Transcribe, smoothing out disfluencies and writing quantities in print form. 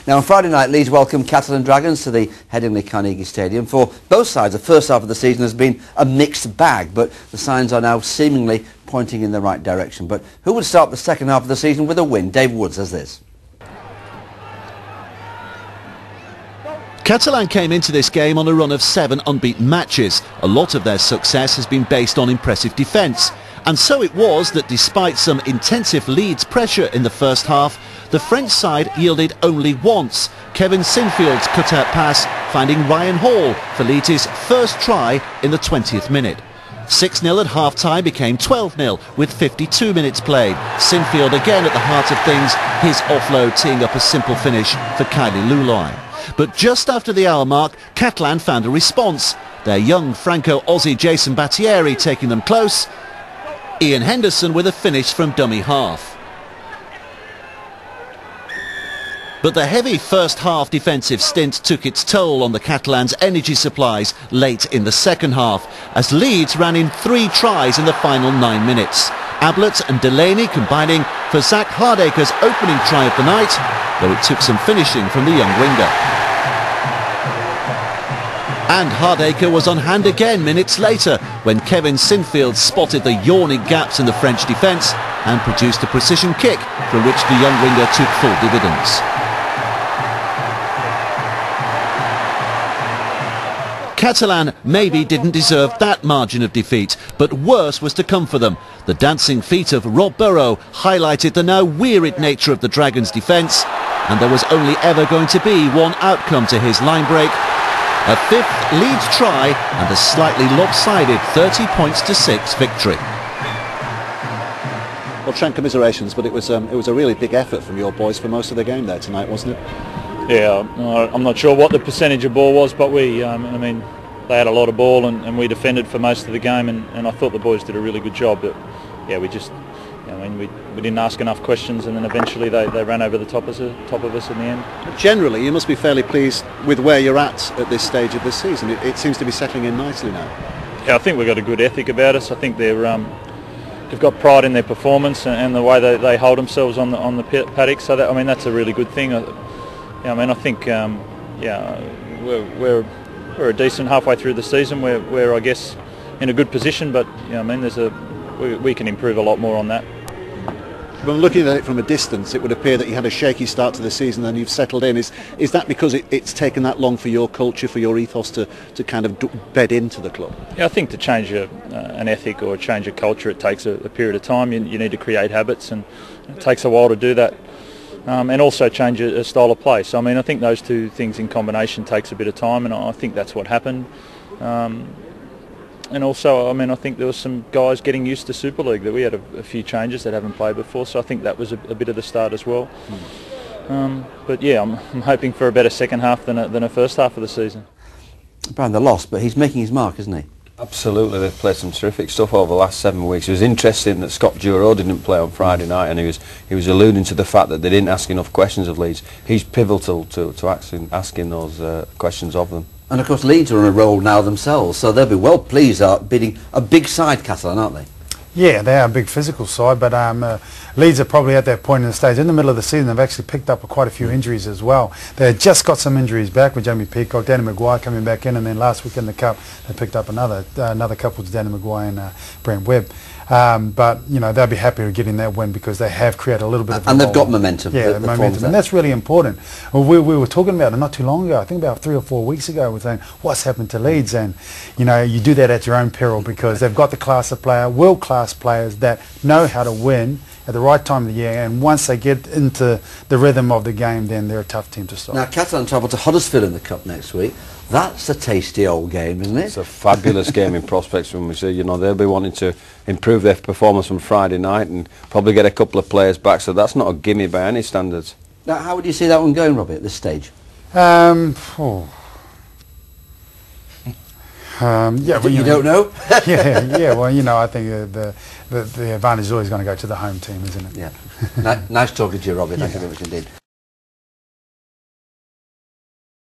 Now on Friday night, Leeds welcomed Catalan Dragons to the Headingley Carnegie Stadium. For both sides, the first half of the season has been a mixed bag, but the signs are now seemingly pointing in the right direction. But who would start the second half of the season with a win? Dave Wood says this. Catalan came into this game on a run of 7 unbeaten matches. A lot of their success has been based on impressive defence. And so it was that despite some intensive Leeds pressure in the first half, the French side yielded only once. Kevin Sinfield's cut-out pass finding Ryan Hall for Leeds' first try in the 20th minute. 6-0 at half-time became 12-0 with 52 minutes played. Sinfield again at the heart of things, his offload teeing up a simple finish for Kylie Luloi. But just after the hour mark, Catalan found a response. Their young Franco-Aussie Jason Battieri taking them close. Ian Henderson with a finish from dummy half. But the heavy first half defensive stint took its toll on the Catalans' energy supplies late in the second half, as Leeds ran in 3 tries in the final 9 minutes. Ablett and Delaney combining for Zach Hardacre's opening try of the night, though it took some finishing from the young winger. And Hardacre was on hand again minutes later when Kevin Sinfield spotted the yawning gaps in the French defence and produced a precision kick from which the young winger took full dividends. Catalan maybe didn't deserve that margin of defeat, but worse was to come for them. The dancing feet of Rob Burrow highlighted the now wearied nature of the Dragons' defence, and there was only ever going to be one outcome to his line break. A 5th Leeds try and a slightly lopsided 30-6 victory. Well, Trent, commiserations, but it was a really big effort from your boys for most of the game there tonight, wasn't it? Yeah, I'm not sure what the percentage of ball was, but we, I mean, they had a lot of ball and we defended for most of the game, and I thought the boys did a really good job. But yeah, we just, I mean, we didn't ask enough questions, and then eventually they ran over the top of us in the end. Generally, you must be fairly pleased with where you're at this stage of the season. It seems to be settling in nicely now. Yeah, I think we've got a good ethic about us. I think they've got pride in their performance and the way they hold themselves on the paddock. So that, I mean, that's a really good thing. Yeah, I mean, I think we're a decent halfway through the season. We're I guess in a good position, but I mean, we can improve a lot more on that. When looking at it from a distance, it would appear that you had a shaky start to the season and you've settled in. Is that because it's taken that long for your culture, for your ethos to kind of bed into the club? Yeah, I think to change an ethic or change a culture, it takes a period of time. You need to create habits, and it takes a while to do that. And also change a style of play. So I mean, I think those two things in combination takes a bit of time, and I think that's what happened. And also, I mean, I think there was some guys getting used to Super League, that we had a few changes that haven't played before, so I think that was a bit of the start as well. But yeah, I'm hoping for a better second half than a first half of the season. Brian, they lost, but he's making his mark, isn't he? Absolutely, they've played some terrific stuff over the last 7 weeks. It was interesting that Scott Duro didn't play on Friday night, and he was alluding to the fact that they didn't ask enough questions of Leeds. He's pivotal to asking those questions of them. And of course Leeds are on a roll now themselves, so they'll be well pleased at beating a big side, Catalan, aren't they? Yeah, they are a big physical side, but Leeds are probably at that point in the stage. In the middle of the season, they've actually picked up quite a few injuries as well. They had just got some injuries back with Jamie Peacock, Danny Maguire coming back in, and then last week in the Cup, they picked up another couple to Danny Maguire and Brent Webb. But, you know, they'll be happy with getting that win because they have created a little bit of... And they've got momentum. Yeah, momentum, and that's really important. Well, we were talking about it not too long ago, I think about 3 or 4 weeks ago, we're saying, what's happened to Leeds? And, you know, you do that at your own peril because they've got the class of player, world-class players that know how to win at the right time of the year, and once they get into the rhythm of the game, then they're a tough team to stop. Now, Catalan travel to Huddersfield in the Cup next week. That's a tasty old game, isn't it? It's a fabulous game in prospects when we say, you know, they'll be wanting to improve their performance from Friday night and probably get a couple of players back, so that's not a gimme by any standards. Now, how would you see that one going, Robbie, at this stage? Yeah, well, you don't know? yeah. Well, you know, I think the advantage is always going to go to the home team, isn't it? Yeah. Nice talking to you, Robbie. Thank you very much indeed.